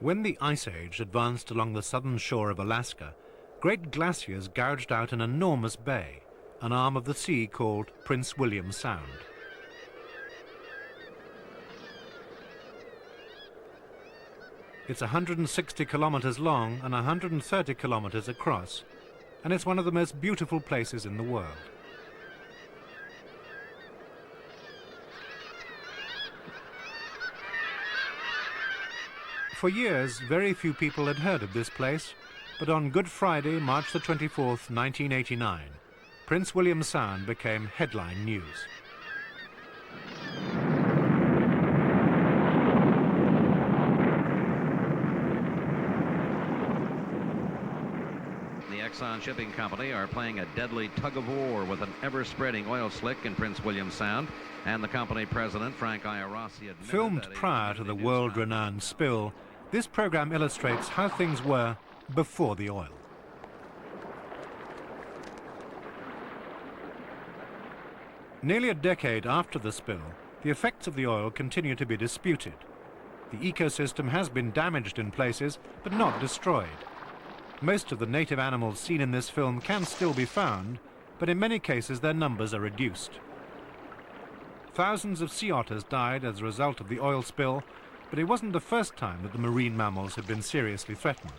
When the Ice Age advanced along the southern shore of Alaska, great glaciers gouged out an enormous bay, an arm of the sea called Prince William Sound. It's 160 kilometers long and 130 kilometers across, and it's one of the most beautiful places in the world. For years, very few people had heard of this place, but on Good Friday, March the 24th, 1989, Prince William Sound became headline news. The Exxon Shipping Company are playing a deadly tug-of-war with an ever-spreading oil slick in Prince William Sound, and the company president, Frank Iarossi, admitted Filmed prior to the world-renowned spill, this program illustrates how things were before the oil. Nearly a decade after the spill, the effects of the oil continue to be disputed. The ecosystem has been damaged in places, but not destroyed. Most of the native animals seen in this film can still be found, but in many cases their numbers are reduced. Thousands of sea otters died as a result of the oil spill, but it wasn't the first time that the marine mammals had been seriously threatened.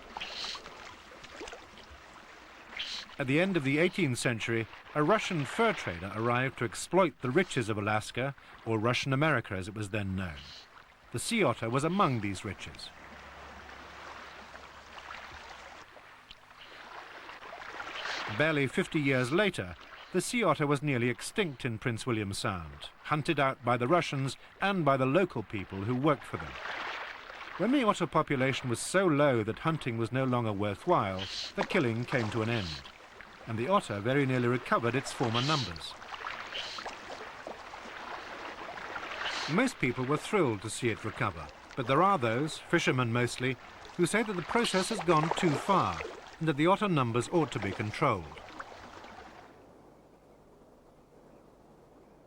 At the end of the 18th century, a Russian fur trader arrived to exploit the riches of Alaska, or Russian America as it was then known. The sea otter was among these riches. Barely 50 years later, the sea otter was nearly extinct in Prince William Sound, hunted out by the Russians and by the local people who worked for them. When the otter population was so low that hunting was no longer worthwhile, the killing came to an end, and the otter very nearly recovered its former numbers. Most people were thrilled to see it recover, but there are those, fishermen mostly, who say that the process has gone too far and that the otter numbers ought to be controlled.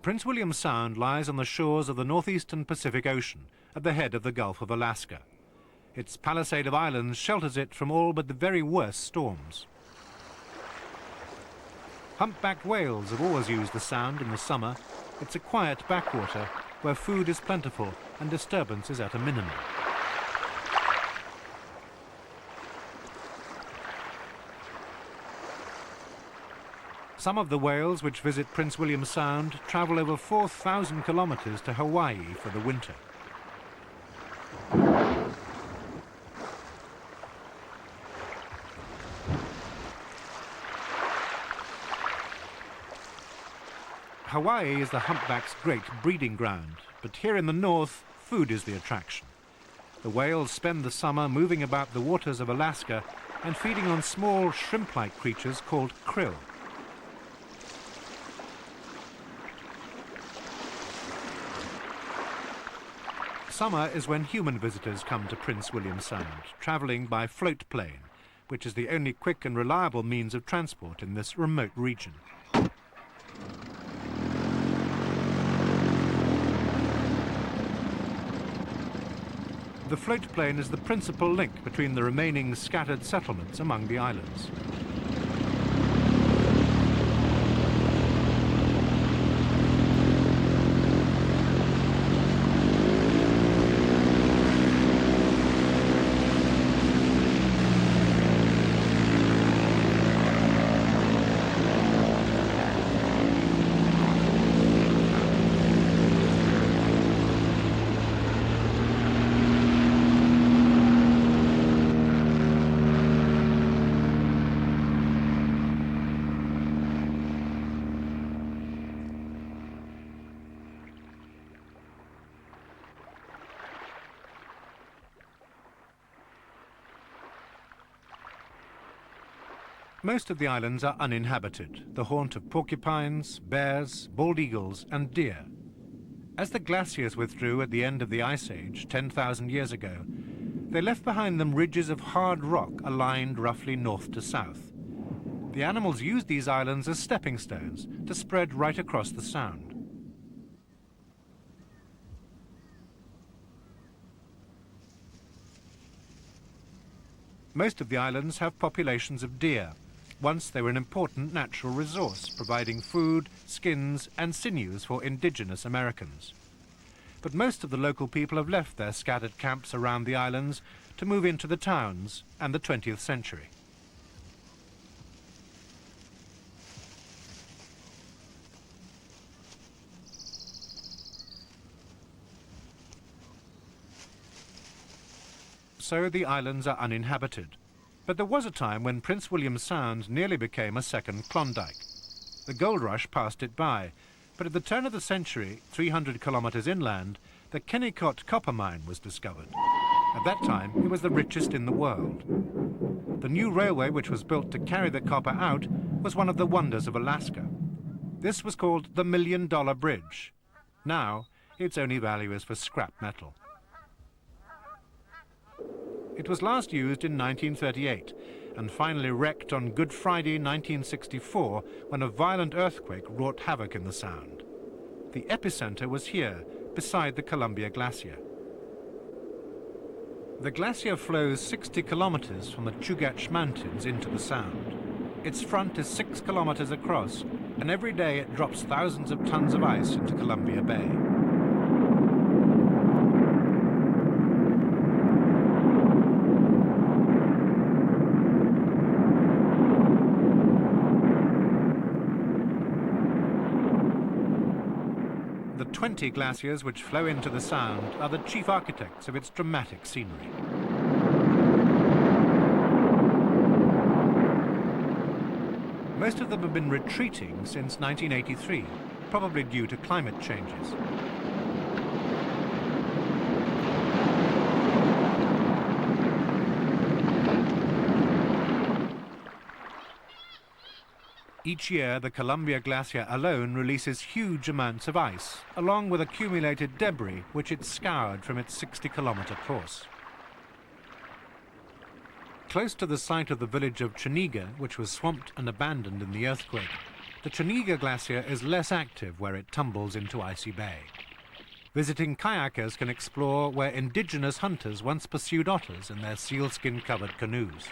Prince William Sound lies on the shores of the northeastern Pacific Ocean at the head of the Gulf of Alaska. Its palisade of islands shelters it from all but the very worst storms. Humpbacked whales have always used the Sound in the summer. It's a quiet backwater where food is plentiful and disturbance is at a minimum. Some of the whales which visit Prince William Sound travel over 4,000 kilometers to Hawaii for the winter. Hawaii is the humpback's great breeding ground, but here in the north, food is the attraction. The whales spend the summer moving about the waters of Alaska and feeding on small shrimp-like creatures called krill. Summer is when human visitors come to Prince William Sound, travelling by float plane, which is the only quick and reliable means of transport in this remote region. The float plane is the principal link between the remaining scattered settlements among the islands. Most of the islands are uninhabited, the haunt of porcupines, bears, bald eagles and deer. As the glaciers withdrew at the end of the Ice Age 10,000 years ago, they left behind them ridges of hard rock aligned roughly north to south. The animals used these islands as stepping stones to spread right across the Sound. Most of the islands have populations of deer. Once they were an important natural resource, providing food, skins and sinews for indigenous Americans. But most of the local people have left their scattered camps around the islands to move into the towns and the 20th century. So the islands are uninhabited. But there was a time when Prince William Sound nearly became a second Klondike. The gold rush passed it by, but at the turn of the century, 300 kilometers inland, the Kennecott copper mine was discovered. At that time, it was the richest in the world. The new railway which was built to carry the copper out was one of the wonders of Alaska. This was called the $1 Million Bridge. Now, its only value is for scrap metal. It was last used in 1938 and finally wrecked on Good Friday 1964 when a violent earthquake wrought havoc in the Sound. The epicenter was here, beside the Columbia Glacier. The glacier flows 60 kilometers from the Chugach Mountains into the Sound. Its front is 6 kilometers across, and every day it drops thousands of tons of ice into Columbia Bay. The 20 glaciers which flow into the Sound are the chief architects of its dramatic scenery. Most of them have been retreating since 1983, probably due to climate changes. Each year, the Columbia Glacier alone releases huge amounts of ice, along with accumulated debris which it scoured from its 60-kilometer course. Close to the site of the village of Chuniga, which was swamped and abandoned in the earthquake, the Chuniga Glacier is less active where it tumbles into Icy Bay. Visiting kayakers can explore where indigenous hunters once pursued otters in their sealskin-covered canoes.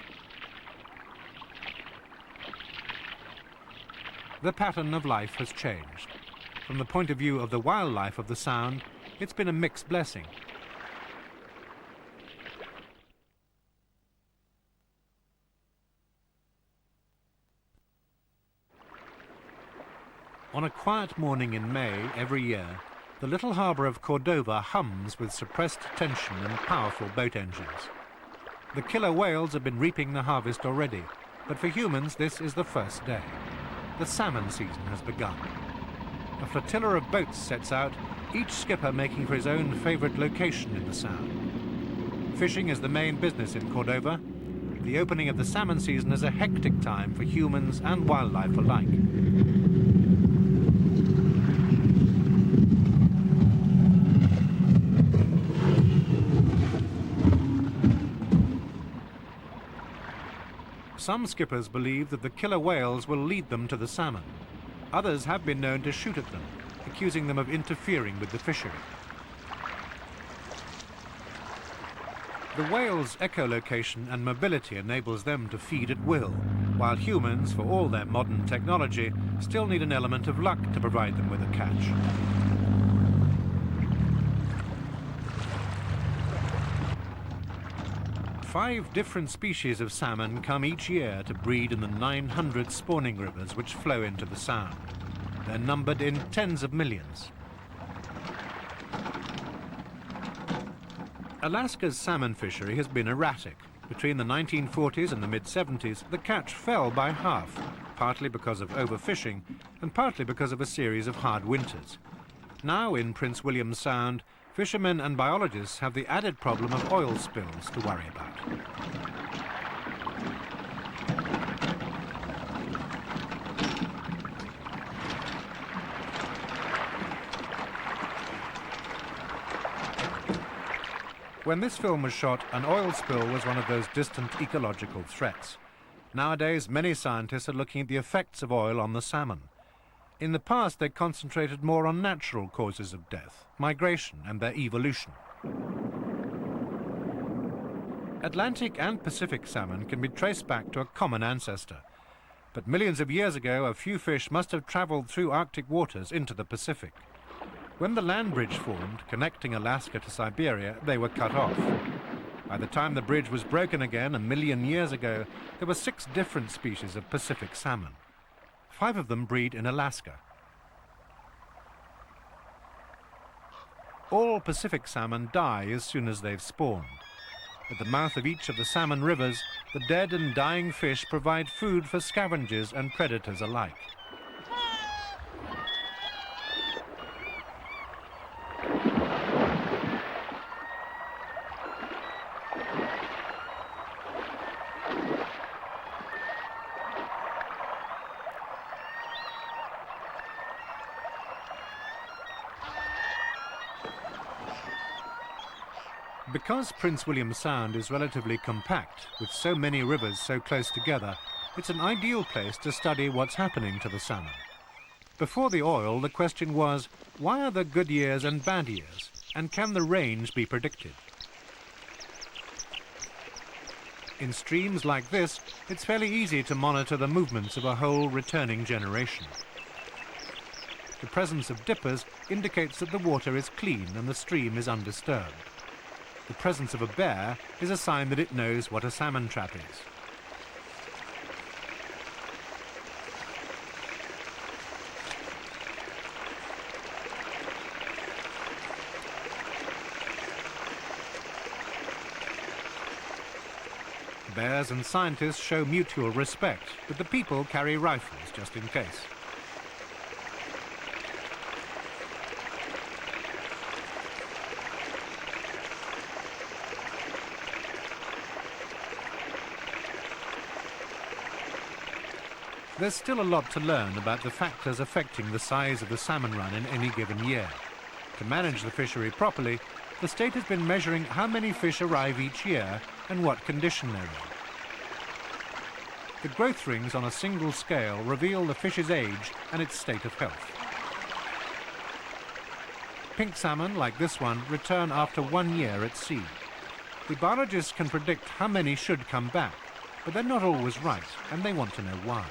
The pattern of life has changed. From the point of view of the wildlife of the Sound, it's been a mixed blessing. On a quiet morning in May every year, the little harbour of Cordova hums with suppressed tension and powerful boat engines. The killer whales have been reaping the harvest already, but for humans this is the first day. The salmon season has begun. A flotilla of boats sets out, each skipper making for his own favourite location in the Sound. Fishing is the main business in Cordova. The opening of the salmon season is a hectic time for humans and wildlife alike. Some skippers believe that the killer whales will lead them to the salmon. Others have been known to shoot at them, accusing them of interfering with the fishery. The whales' echolocation and mobility enables them to feed at will, while humans, for all their modern technology, still need an element of luck to provide them with a catch. Five different species of salmon come each year to breed in the 900 spawning rivers which flow into the Sound. They're numbered in tens of millions. Alaska's salmon fishery has been erratic. Between the 1940s and the mid-70s, the catch fell by half, partly because of overfishing and partly because of a series of hard winters. Now, in Prince William Sound, fishermen and biologists have the added problem of oil spills to worry about. When this film was shot, an oil spill was one of those distant ecological threats. Nowadays, many scientists are looking at the effects of oil on the salmon. In the past, they concentrated more on natural causes of death, migration and their evolution. Atlantic and Pacific salmon can be traced back to a common ancestor. But millions of years ago, a few fish must have travelled through Arctic waters into the Pacific. When the land bridge formed, connecting Alaska to Siberia, they were cut off. By the time the bridge was broken again a million years ago, there were 6 different species of Pacific salmon. 5 of them breed in Alaska. All Pacific salmon die as soon as they've spawned. At the mouth of each of the salmon rivers, the dead and dying fish provide food for scavengers and predators alike. Because Prince William Sound is relatively compact, with so many rivers so close together, it's an ideal place to study what's happening to the salmon. Before the oil, the question was, why are there good years and bad years, and can the range be predicted? In streams like this, it's fairly easy to monitor the movements of a whole returning generation. The presence of dippers indicates that the water is clean and the stream is undisturbed. The presence of a bear is a sign that it knows what a salmon trap is. Bears and scientists show mutual respect, but the people carry rifles just in case. There's still a lot to learn about the factors affecting the size of the salmon run in any given year. To manage the fishery properly, the state has been measuring how many fish arrive each year and what condition they're in. The growth rings on a single scale reveal the fish's age and its state of health. Pink salmon, like this one, return after 1 year at sea. The biologists can predict how many should come back, but they're not always right, and they want to know why.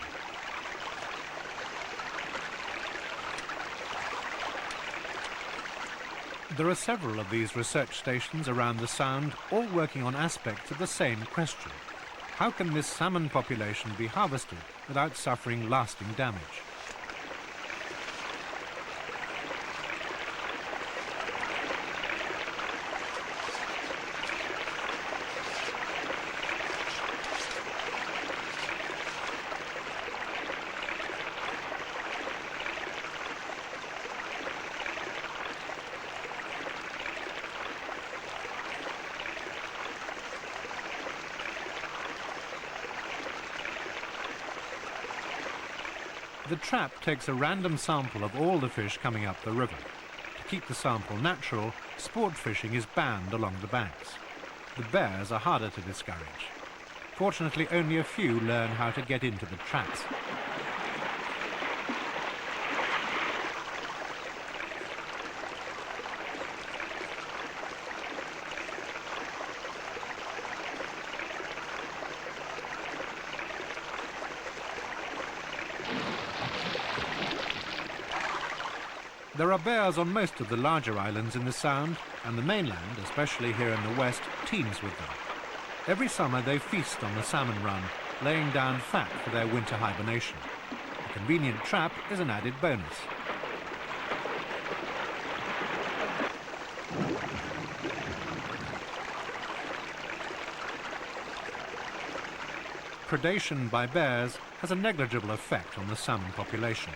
There are several of these research stations around the Sound, all working on aspects of the same question. How can this salmon population be harvested without suffering lasting damage? The trap takes a random sample of all the fish coming up the river. To keep the sample natural, sport fishing is banned along the banks. The bears are harder to discourage. Fortunately, only a few learn how to get into the traps. There are bears on most of the larger islands in the Sound, and the mainland, especially here in the west, teems with them. Every summer they feast on the salmon run, laying down fat for their winter hibernation. A convenient trap is an added bonus. Predation by bears has a negligible effect on the salmon population.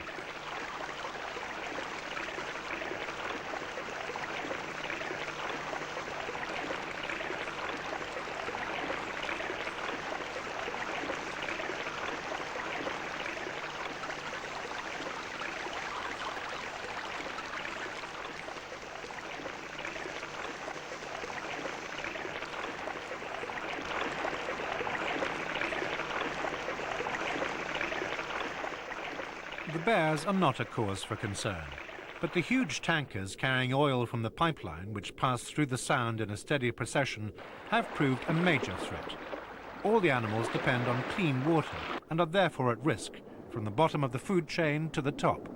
The bears are not a cause for concern. But the huge tankers carrying oil from the pipeline, which pass through the Sound in a steady procession, have proved a major threat. All the animals depend on clean water and are therefore at risk, from the bottom of the food chain to the top.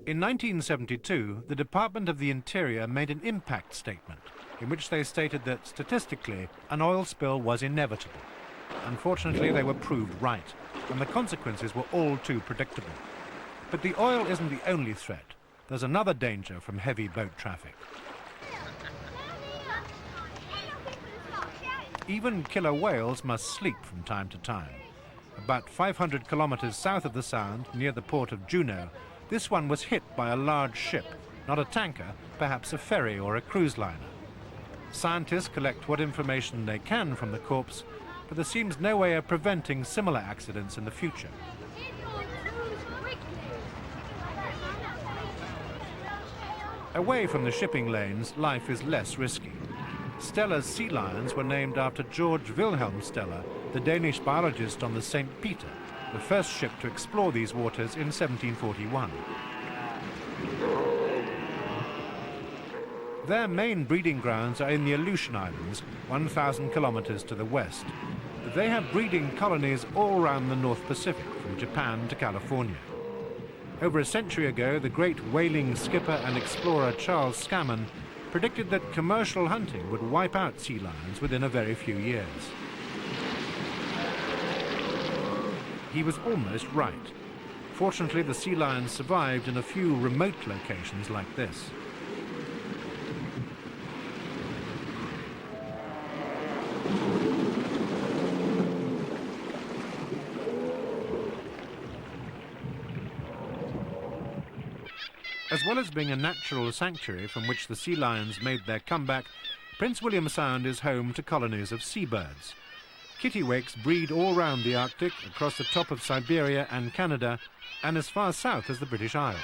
In 1972, the Department of the Interior made an impact statement in which they stated that statistically an oil spill was inevitable. Unfortunately, they were proved right, and the consequences were all too predictable. But the oil isn't the only threat. There's another danger from heavy boat traffic. Even killer whales must sleep from time to time. About 500 kilometers south of the Sound, near the port of Juneau, this one was hit by a large ship, not a tanker, perhaps a ferry or a cruise liner. Scientists collect what information they can from the corpse, but there seems no way of preventing similar accidents in the future. Away from the shipping lanes, life is less risky. Stella's sea lions were named after George Wilhelm Stella, the Danish biologist on the St. Peter, the first ship to explore these waters in 1741. Their main breeding grounds are in the Aleutian Islands, 1,000 kilometers to the west. But they have breeding colonies all around the North Pacific, from Japan to California. Over a century ago, the great whaling skipper and explorer Charles Scammon predicted that commercial hunting would wipe out sea lions within a very few years. He was almost right. Fortunately, the sea lions survived in a few remote locations like this. As well as being a natural sanctuary from which the sea lions made their comeback, Prince William Sound is home to colonies of seabirds. Kittiwakes breed all round the Arctic, across the top of Siberia and Canada, and as far south as the British Isles.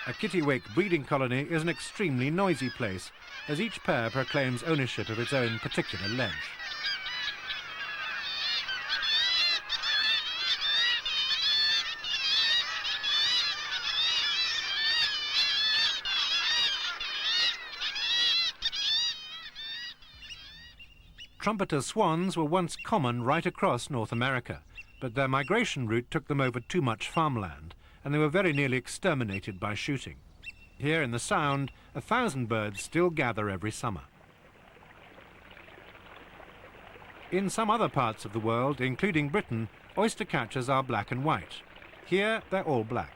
A kittiwake breeding colony is an extremely noisy place, as each pair proclaims ownership of its own particular ledge. Trumpeter swans were once common right across North America, but their migration route took them over too much farmland, and they were very nearly exterminated by shooting. Here in the Sound, 1,000 birds still gather every summer. In some other parts of the world, including Britain, oyster catchers are black and white. Here, they're all black.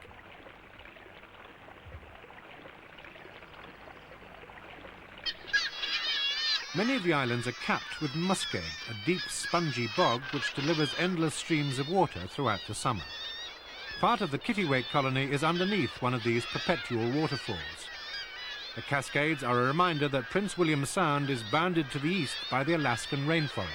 Many of the islands are capped with muskeg, a deep, spongy bog which delivers endless streams of water throughout the summer. Part of the kittiwake colony is underneath one of these perpetual waterfalls. The Cascades are a reminder that Prince William Sound is bounded to the east by the Alaskan rainforest.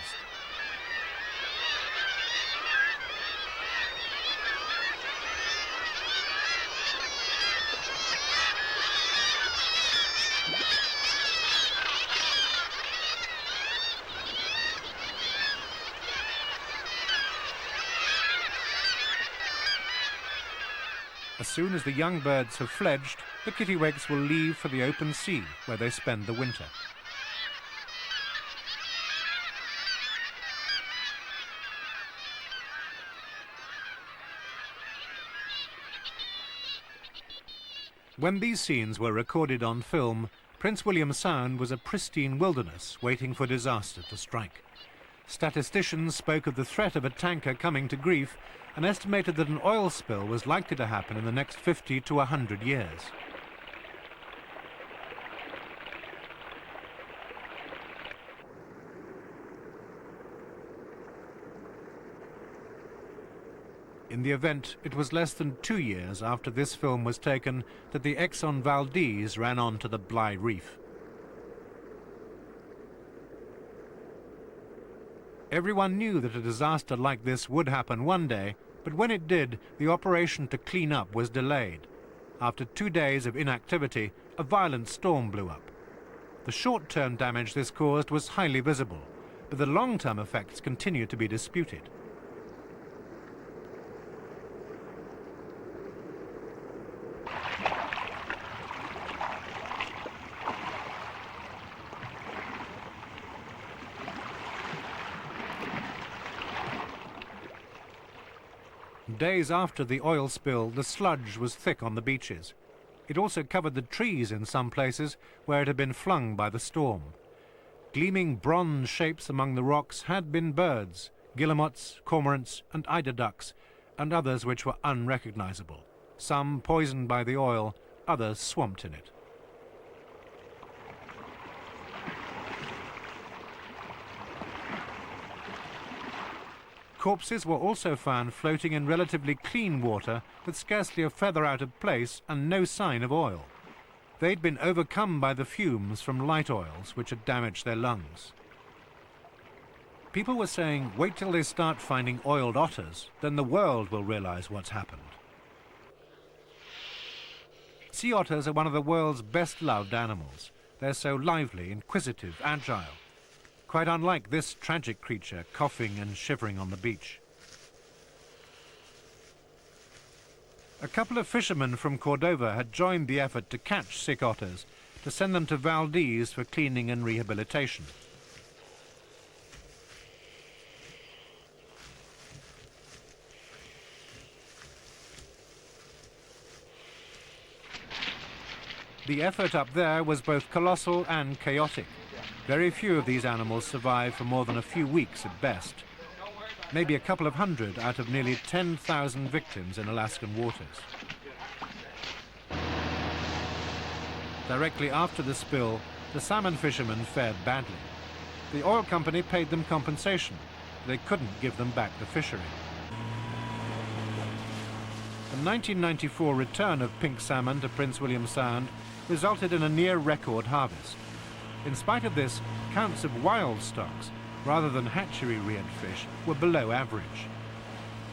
As soon as the young birds have fledged, the kittiwakes will leave for the open sea, where they spend the winter. When these scenes were recorded on film, Prince William Sound was a pristine wilderness waiting for disaster to strike. Statisticians spoke of the threat of a tanker coming to grief and estimated that an oil spill was likely to happen in the next 50 to 100 years. In the event, it was less than 2 years after this film was taken that the Exxon Valdez ran onto the Bligh Reef. Everyone knew that a disaster like this would happen one day, but when it did, the operation to clean up was delayed. After 2 days of inactivity, a violent storm blew up. The short-term damage this caused was highly visible, but the long-term effects continue to be disputed. Days after the oil spill, the sludge was thick on the beaches. It also covered the trees in some places where it had been flung by the storm. Gleaming bronze shapes among the rocks had been birds, guillemots, cormorants and eider ducks, and others which were unrecognizable, some poisoned by the oil, others swamped in it. Corpses were also found floating in relatively clean water with scarcely a feather out of place and no sign of oil. They'd been overcome by the fumes from light oils which had damaged their lungs. People were saying, wait till they start finding oiled otters, then the world will realize what's happened. Sea otters are one of the world's best-loved animals. They're so lively, inquisitive, agile. Quite unlike this tragic creature coughing and shivering on the beach. A couple of fishermen from Cordova had joined the effort to catch sick otters to send them to Valdez for cleaning and rehabilitation. The effort up there was both colossal and chaotic. Very few of these animals survive for more than a few weeks at best. Maybe a couple of hundred out of nearly 10,000 victims in Alaskan waters. Directly after the spill, the salmon fishermen fared badly. The oil company paid them compensation. They couldn't give them back the fishery. The 1994 return of pink salmon to Prince William Sound resulted in a near-record harvest. In spite of this, counts of wild stocks, rather than hatchery-reared fish, were below average.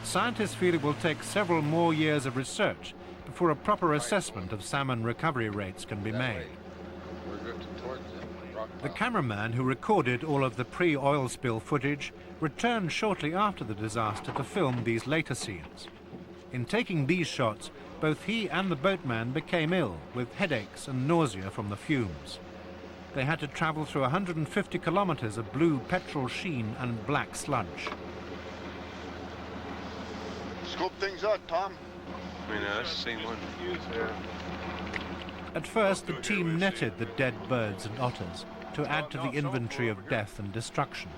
Scientists feel it will take several more years of research before a proper assessment of salmon recovery rates can be made. The cameraman who recorded all of the pre-oil spill footage returned shortly after the disaster to film these later scenes. In taking these shots, both he and the boatman became ill with headaches and nausea from the fumes. They had to travel through 150 kilometers of blue petrol sheen and black sludge. Scope things out, Tom. I mean, that's the same one. At first, the team netted the dead birds and otters to add to the inventory of death and destruction.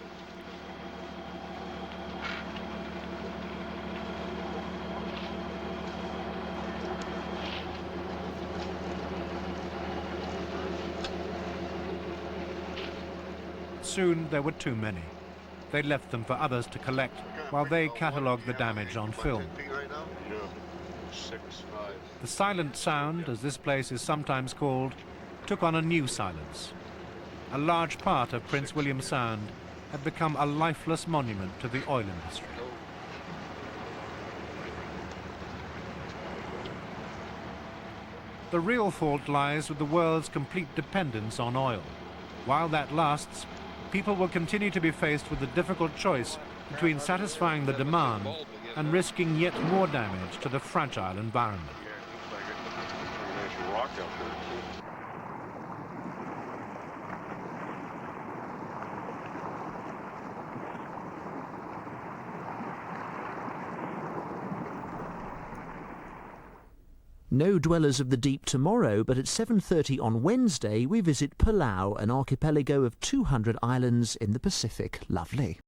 Soon there were too many. They left them for others to collect while they catalogued the damage on film. The silent sound, as this place is sometimes called, took on a new silence. A large part of Prince William Sound had become a lifeless monument to the oil industry. The real fault lies with the world's complete dependence on oil. While that lasts, people will continue to be faced with the difficult choice between satisfying the demand and risking yet more damage to the fragile environment. No dwellers of the deep tomorrow, but at 7:30 on Wednesday we visit Palau, an archipelago of 200 islands in the Pacific. Lovely.